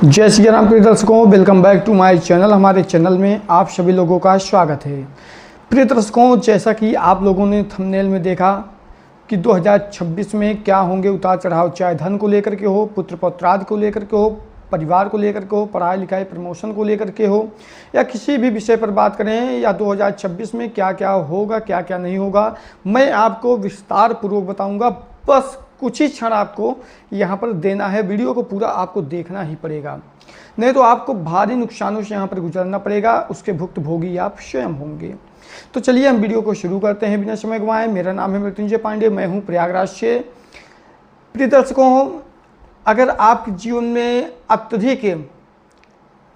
जय श्री राम प्रिय दर्शकों, welcome back to my channel. हमारे चैनल में आप सभी लोगों का स्वागत है। प्रिय दर्शकों, जैसा कि आप लोगों ने थंबनेल में देखा कि 2026 में क्या होंगे उतार चढ़ाव, चाहे धन को लेकर के हो, पुत्र पौत्राद को लेकर के हो, परिवार को लेकर के हो, पढ़ाई लिखाई प्रमोशन को लेकर के हो, या किसी भी विषय पर बात करें, या 2026 में क्या क्या होगा क्या क्या नहीं होगा, मैं आपको विस्तार पूर्वक बताऊँगा। बस कुछ ही क्षण आपको यहाँ पर देना है, वीडियो को पूरा आपको देखना ही पड़ेगा, नहीं तो आपको भारी नुकसानों से यहाँ पर गुजरना पड़ेगा, उसके भुक्तभोगी आप स्वयं होंगे। तो चलिए हम वीडियो को शुरू करते हैं बिना समय गंवाए। मेरा नाम है मृत्युंजय पांडे, मैं हूँ प्रयागराज से। प्रिय दर्शकों, अगर आपके जीवन में अत्यधिक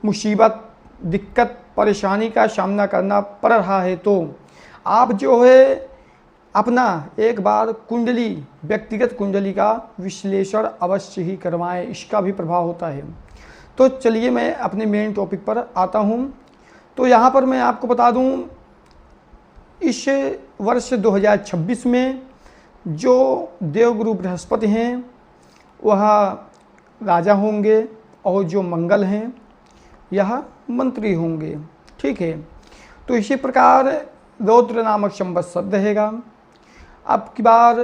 मुसीबत, दिक्कत, परेशानी का सामना करना पड़ रहा है तो आप जो है अपना एक बार कुंडली, व्यक्तिगत कुंडली का विश्लेषण अवश्य ही करवाएं, इसका भी प्रभाव होता है। तो चलिए मैं अपने मेन टॉपिक पर आता हूं। तो यहाँ पर मैं आपको बता दूं, इस वर्ष 2026 में जो देवगुरु बृहस्पति हैं वह राजा होंगे और जो मंगल हैं यह मंत्री होंगे। ठीक है, तो इसी प्रकार रौद्र नामक संवत्सर रहेगा। अब की बार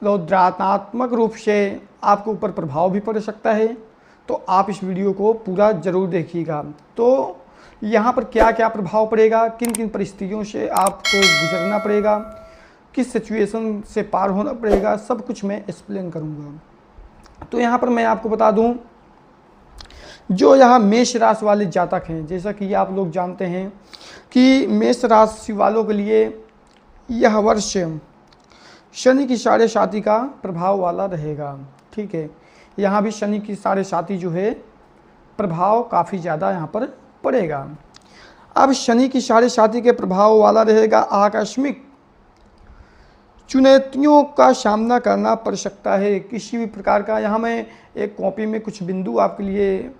रौद्रात्मक रूप से आपके ऊपर प्रभाव भी पड़ सकता है, तो आप इस वीडियो को पूरा ज़रूर देखिएगा। तो यहाँ पर क्या क्या प्रभाव पड़ेगा, किन किन परिस्थितियों से आपको गुजरना पड़ेगा, किस सिचुएशन से पार होना पड़ेगा, सब कुछ मैं एक्सप्लेन करूँगा। तो यहाँ पर मैं आपको बता दूँ, जो यहाँ मेष राशि वाले जातक हैं, जैसा कि आप लोग जानते हैं कि मेष राशि वालों के लिए यह वर्ष शनि की साढ़े साती का प्रभाव वाला रहेगा। ठीक है, यहाँ भी शनि की साढ़े साती जो है प्रभाव काफ़ी ज़्यादा यहाँ पर पड़ेगा। अब शनि की साढ़े साती के प्रभाव वाला रहेगा, आकस्मिक चुनौतियों का सामना करना पड़ सकता है किसी भी प्रकार का। यहाँ मैं एक कॉपी में कुछ बिंदु आपके लिए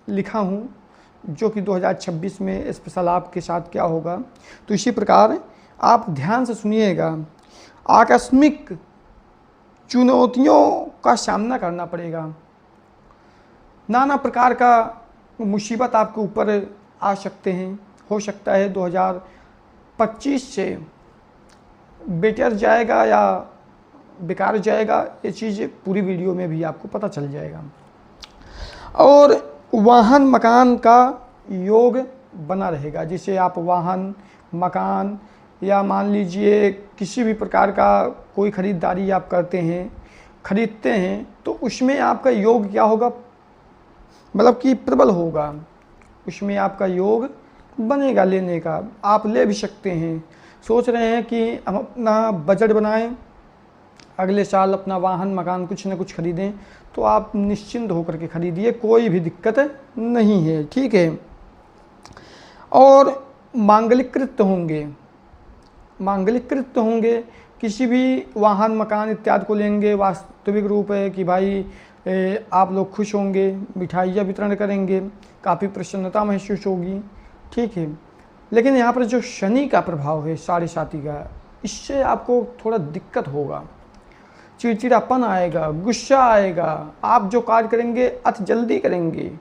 लिखा हूँ जो कि 2026 में स्पेशल आपके साथ क्या होगा, तो इसी प्रकार आप ध्यान से सुनिएगा। आकस्मिक चुनौतियों का सामना करना पड़ेगा, नाना प्रकार का मुसीबत आपके ऊपर आ सकते हैं। हो सकता है 2025 से बेटर जाएगा या बेकार जाएगा, ये चीज़ पूरी वीडियो में भी आपको पता चल जाएगा। और वाहन मकान का योग बना रहेगा, जिसे आप वाहन मकान या मान लीजिए किसी भी प्रकार का कोई ख़रीदारी आप करते हैं, ख़रीदते हैं, तो उसमें आपका योग क्या होगा, मतलब कि प्रबल होगा, उसमें आपका योग बनेगा लेने का। आप ले भी सकते हैं। सोच रहे हैं कि हम अपना बजट बनाएं, अगले साल अपना वाहन मकान कुछ न कुछ ख़रीदें, तो आप निश्चिंत होकर के ख़रीदिए, कोई भी दिक्कत नहीं है। ठीक है, और मांगलिक कृत्य होंगे, मांगलिक कृत्य होंगे, किसी भी वाहन मकान इत्यादि को लेंगे, वास्तविक रूप है कि भाई आप लोग खुश होंगे, मिठाइयाँ वितरण करेंगे, काफ़ी प्रसन्नता महसूस होगी। ठीक है, लेकिन यहाँ पर जो शनि का प्रभाव है साढ़े साती का, इससे आपको थोड़ा दिक्कत होगा, चिड़चिड़ापन आएगा, गुस्सा आएगा, आप जो कार्य करेंगे अति जल्दी करेंगे,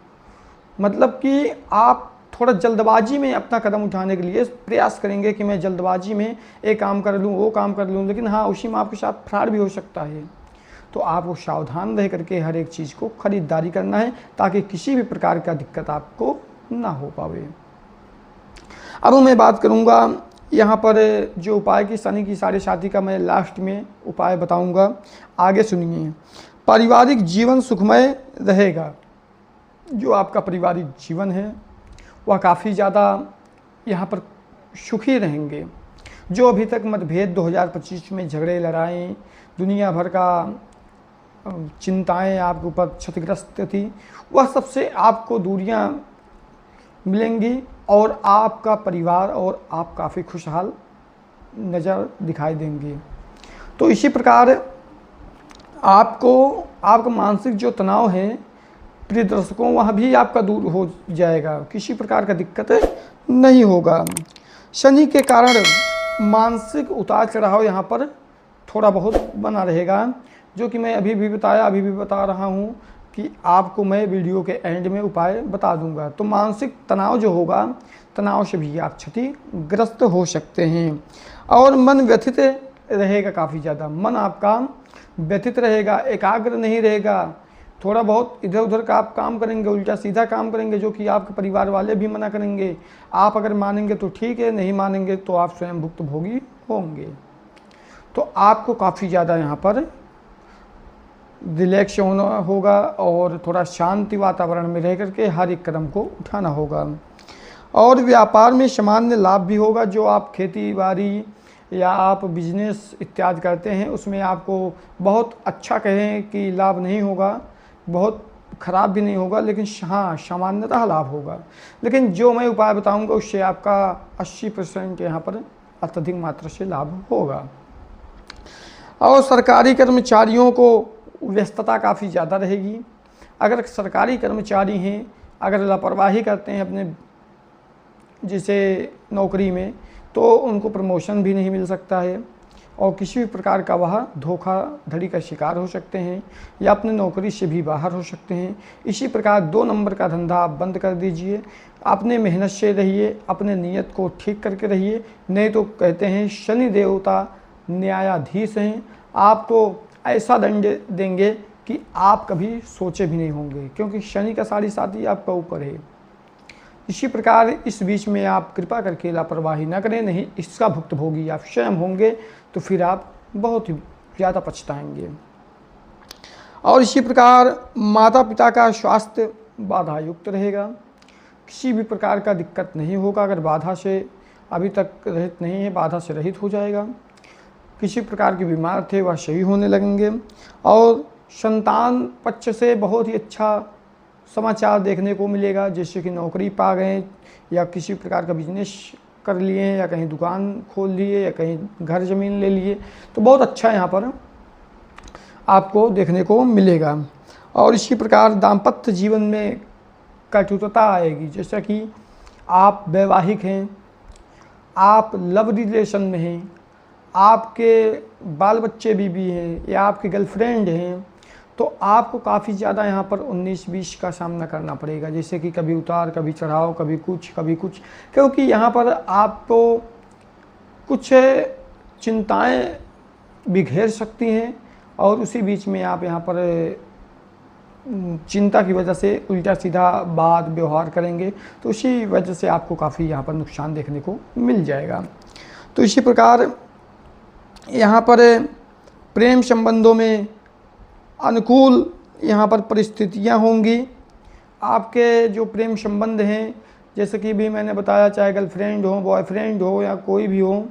मतलब कि आप थोड़ा जल्दबाजी में अपना कदम उठाने के लिए प्रयास करेंगे कि मैं जल्दबाजी में एक काम कर लूँ, वो काम कर लूँ, लेकिन हाँ उसी में आपके साथ फ्रॉड भी हो सकता है। तो आपको सावधान रह करके हर एक चीज़ को खरीदारी करना है, ताकि किसी भी प्रकार का दिक्कत आपको ना हो पावे। अब मैं बात करूँगा यहाँ पर जो उपाय की शनि की साढ़े साती का, मैं लास्ट में उपाय बताऊँगा, आगे सुनिए। पारिवारिक जीवन सुखमय रहेगा, जो आपका पारिवारिक जीवन है वह काफ़ी ज़्यादा यहाँ पर सुखी रहेंगे। जो अभी तक मतभेद 2025 में झगड़े लड़ाई, दुनिया भर का चिंताएं आपके ऊपर क्षतिग्रस्त थी, वह सबसे आपको दूरियां मिलेंगी और आपका परिवार और आप काफ़ी खुशहाल नज़र दिखाई देंगे। तो इसी प्रकार आपका मानसिक जो तनाव है प्रिय दर्शकों, वह भी आपका दूर हो जाएगा, किसी प्रकार का दिक्कत नहीं होगा। शनि के कारण मानसिक उतार चढ़ाव यहाँ पर थोड़ा बहुत बना रहेगा, जो कि मैं अभी भी बता रहा हूँ कि आपको मैं वीडियो के एंड में उपाय बता दूंगा। तो मानसिक तनाव जो होगा, तनाव से भी आप क्षतिग्रस्त हो सकते हैं। और मन व्यथित रहेगा, काफ़ी ज़्यादा मन आपका व्यथित रहेगा, एकाग्र नहीं रहेगा। थोड़ा बहुत इधर उधर का आप काम करेंगे, उल्टा सीधा काम करेंगे, जो कि आपके परिवार वाले भी मना करेंगे। आप अगर मानेंगे तो ठीक है, नहीं मानेंगे तो आप स्वयं भुक्तभोगी होंगे। तो आपको काफ़ी ज़्यादा यहाँ पर रिलैक्स होना होगा और थोड़ा शांति वातावरण में रह करके हर एक कदम को उठाना होगा। और व्यापार में सामान्य लाभ भी होगा। जो आप खेती बाड़ी या आप बिजनेस इत्यादि करते हैं, उसमें आपको बहुत अच्छा कहें कि लाभ नहीं होगा, बहुत ख़राब भी नहीं होगा, लेकिन हाँ सामान्यतः लाभ होगा। लेकिन जो मैं उपाय बताऊंगा उससे आपका 80% यहाँ पर अत्यधिक मात्रा से लाभ होगा। और सरकारी कर्मचारियों को व्यस्तता काफ़ी ज़्यादा रहेगी। अगर सरकारी कर्मचारी हैं, अगर लापरवाही करते हैं अपने जैसे नौकरी में, तो उनको प्रमोशन भी नहीं मिल सकता है और किसी भी प्रकार का वह धोखाधड़ी का शिकार हो सकते हैं या अपने नौकरी से भी बाहर हो सकते हैं। इसी प्रकार 2 नंबर का धंधा आप बंद कर दीजिए, अपने मेहनत से रहिए, अपने नियत को ठीक करके रहिए। नहीं तो कहते हैं शनि देवता न्यायाधीश हैं, आपको ऐसा दंड देंगे कि आप कभी सोचे भी नहीं होंगे, क्योंकि शनि का 7.5 आपका ऊपर है। इसी प्रकार इस बीच में आप कृपा करके लापरवाही न करें, नहीं इसका भुक्तभोगी आप स्वयं होंगे, तो फिर आप बहुत ही ज़्यादा पछताएंगे। और इसी प्रकार माता पिता का स्वास्थ्य बाधा युक्त रहेगा, किसी भी प्रकार का दिक्कत नहीं होगा। अगर बाधा से अभी तक रहित नहीं है, बाधा से रहित हो जाएगा। किसी प्रकार के बीमार थे वह सही होने लगेंगे। और संतान पक्ष से बहुत ही अच्छा समाचार देखने को मिलेगा, जैसे कि नौकरी पा गए या किसी प्रकार का बिजनेस कर लिए या कहीं दुकान खोल लिए या कहीं घर ज़मीन ले लिए, तो बहुत अच्छा यहाँ पर आपको देखने को मिलेगा। और इसी प्रकार दाम्पत्य जीवन में कटुता आएगी, जैसा कि आप वैवाहिक हैं, आप लव रिलेशन में हैं, आपके बाल बच्चे बीवी हैं या आपके गर्लफ्रेंड हैं, तो आपको काफ़ी ज़्यादा यहाँ पर 19-20 का सामना करना पड़ेगा। जैसे कि कभी उतार कभी चढ़ाव, कभी कुछ, क्योंकि यहाँ पर आपको कुछ चिंताएं भी घेर सकती हैं और उसी बीच में आप यहाँ पर चिंता की वजह से उल्टा सीधा बात व्यवहार करेंगे, तो उसी वजह से आपको काफ़ी यहाँ पर नुकसान देखने को मिल जाएगा। तो इसी प्रकार यहाँ पर प्रेम संबंधों में अनुकूल यहाँ पर परिस्थितियाँ होंगी। आपके जो प्रेम संबंध हैं, जैसे कि भी मैंने बताया, चाहे गर्लफ्रेंड हो, बॉयफ्रेंड हो या कोई भी हो,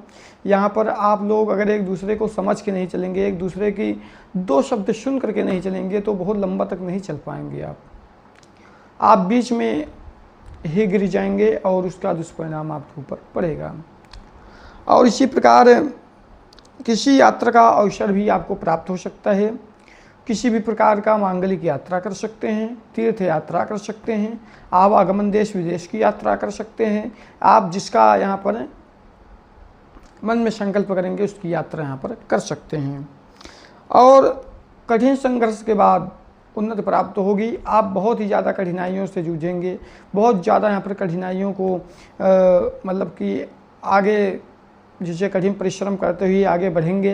यहाँ पर आप लोग अगर एक दूसरे को समझ के नहीं चलेंगे, एक दूसरे की 2 शब्द सुन करके नहीं चलेंगे, तो बहुत लंबा तक नहीं चल पाएंगे। आप बीच में ही गिर जाएंगे और उसका दुष्परिणाम आपके ऊपर पड़ेगा। और इसी प्रकार किसी यात्रा का अवसर भी आपको प्राप्त हो सकता है। किसी भी प्रकार का मांगलिक यात्रा कर सकते हैं, तीर्थ यात्रा कर सकते हैं, आवागमन देश विदेश की यात्रा कर सकते हैं। आप जिसका यहाँ पर मन में संकल्प करेंगे उसकी यात्रा यहाँ पर कर सकते हैं। और कठिन संघर्ष के बाद उन्नति प्राप्त होगी। आप बहुत ही ज़्यादा कठिनाइयों से जूझेंगे, बहुत ज़्यादा यहाँ पर कठिनाइयों को मतलब कि आगे जिसे कठिन परिश्रम करते हुए आगे बढ़ेंगे,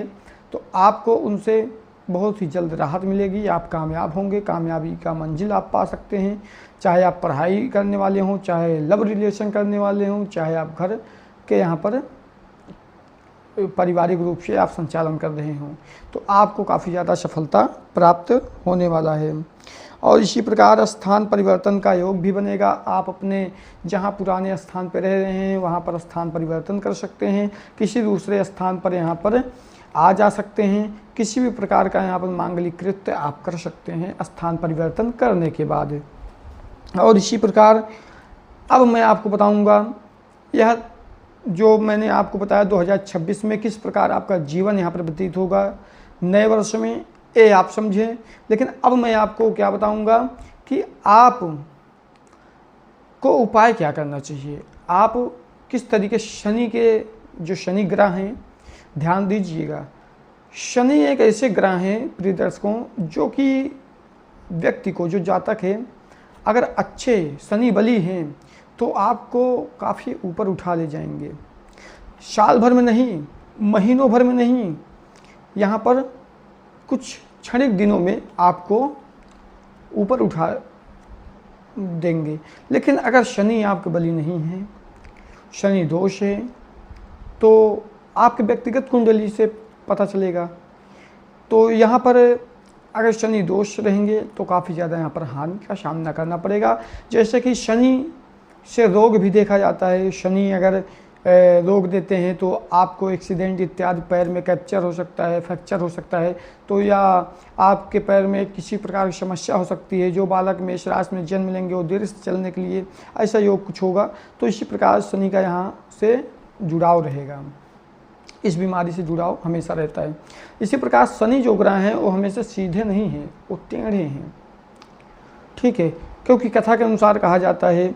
तो आपको उनसे बहुत ही जल्द राहत मिलेगी। आप कामयाब होंगे, कामयाबी का मंजिल आप पा सकते हैं। चाहे आप पढ़ाई करने वाले हों, चाहे लव रिलेशन करने वाले हों, चाहे आप घर के यहाँ पर पारिवारिक रूप से आप संचालन कर रहे हों, तो आपको काफ़ी ज़्यादा सफलता प्राप्त होने वाला है। और इसी प्रकार स्थान परिवर्तन का योग भी बनेगा। आप अपने जहाँ पुराने स्थान पर रह रहे हैं वहाँ पर स्थान परिवर्तन कर सकते हैं, किसी दूसरे स्थान पर यहाँ पर आ जा सकते हैं। किसी भी प्रकार का यहाँ पर मांगलिक कृत्य आप कर सकते हैं स्थान परिवर्तन करने के बाद। और इसी प्रकार अब मैं आपको बताऊंगा यह जो मैंने आपको बताया 2026 में किस प्रकार आपका जीवन यहाँ पर व्यतीत होगा नए वर्ष में, ये आप समझें। लेकिन अब मैं आपको क्या बताऊंगा कि आप को उपाय क्या करना चाहिए, आप किस तरीके शनि के जो शनि ग्रह हैं, ध्यान दीजिएगा। शनि एक ऐसे ग्रह हैं प्रिय दर्शकों जो कि व्यक्ति को, जो जातक है, अगर अच्छे शनि बली हैं तो आपको काफ़ी ऊपर उठा ले जाएंगे। साल भर में नहीं, महीनों भर में नहीं, यहाँ पर कुछ क्षणिक दिनों में आपको ऊपर उठा देंगे। लेकिन अगर शनि आपके बली नहीं है, शनि दोष है, तो आपके व्यक्तिगत कुंडली से पता चलेगा। तो यहाँ पर अगर शनि दोष रहेंगे तो काफ़ी ज़्यादा यहाँ पर हानि का सामना करना पड़ेगा। जैसे कि शनि से रोग भी देखा जाता है। शनि अगर रोग देते हैं तो आपको एक्सीडेंट इत्यादि, पैर में कैप्चर हो सकता है, फ्रैक्चर हो सकता है, तो या आपके पैर में किसी प्रकार की समस्या हो सकती है। जो बालक मेष राशि में जन्म लेंगे वो देर से चलने के लिए ऐसा योग कुछ होगा। तो इसी प्रकार शनि का यहाँ से जुड़ाव रहेगा, इस बीमारी से जुड़ाव हमेशा रहता है। इसी प्रकार शनि जो ग्रह हैं वो हमेशा सीधे नहीं हैं, वो टेढ़े हैं, ठीक है। क्योंकि कथा के अनुसार कहा जाता है,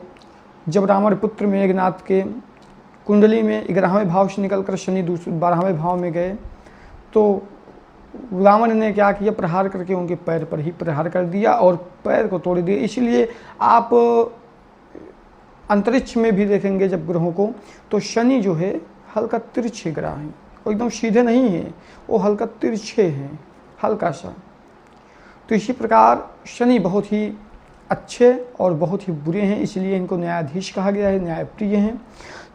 जब रावण पुत्र मेघनाथ के कुंडली में 11वें भाव से निकलकर शनि 12वें भाव में गए, तो रावण ने क्या किया, प्रहार करके उनके पैर पर ही प्रहार कर दिया और पैर को तोड़ दिया। इसलिए आप अंतरिक्ष में भी देखेंगे जब ग्रहों को, तो शनि जो है हल्का तिरछे ग्रह हैं, वो एकदम सीधे नहीं है, वो हल्का तिरछे हैं, हल्का सा। तो इसी प्रकार शनि बहुत ही अच्छे और बहुत ही बुरे हैं, इसलिए इनको न्यायाधीश कहा गया है, न्यायप्रिय हैं।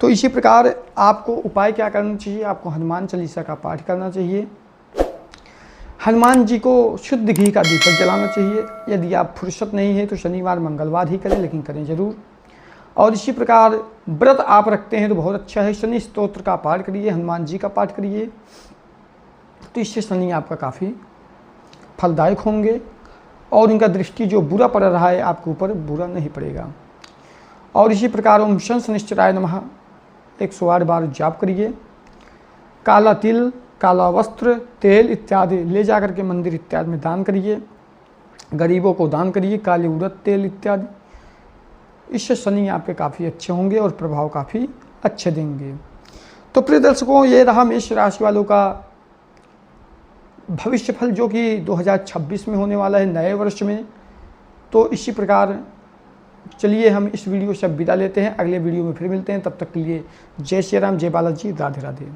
तो इसी प्रकार आपको उपाय क्या करना चाहिए, आपको हनुमान चालीसा का पाठ करना चाहिए। हनुमान जी को शुद्ध घी का दीपक जलाना चाहिए। यदि आप फुर्सत नहीं है तो शनिवार मंगलवार ही करें, लेकिन करें ज़रूर। और इसी प्रकार व्रत आप रखते हैं तो बहुत अच्छा है, शनि स्तोत्र का पाठ करिए, हनुमान जी का पाठ करिए, तो इससे शनि आपका काफ़ी फलदायक होंगे और इनका दृष्टि जो बुरा पड़ रहा है आपके ऊपर, बुरा नहीं पड़ेगा। और इसी प्रकार ओम शनिश्चराय नमः 108 बार जाप करिए। काला तिल, काला वस्त्र, तेल इत्यादि ले जाकर के मंदिर इत्यादि में दान करिए, गरीबों को दान करिए, काली उड़द तेल इत्यादि। इससे शनि आपके काफ़ी अच्छे होंगे और प्रभाव काफ़ी अच्छे देंगे। तो प्रिय दर्शकों, ये रहा मेष राशि वालों का भविष्य फल, जो कि 2026 में होने वाला है, नए वर्ष में। तो इसी प्रकार चलिए हम इस वीडियो से विदा लेते हैं, अगले वीडियो में फिर मिलते हैं। तब तक के लिए जय श्री राम, जय बालाजी, राधे राधे।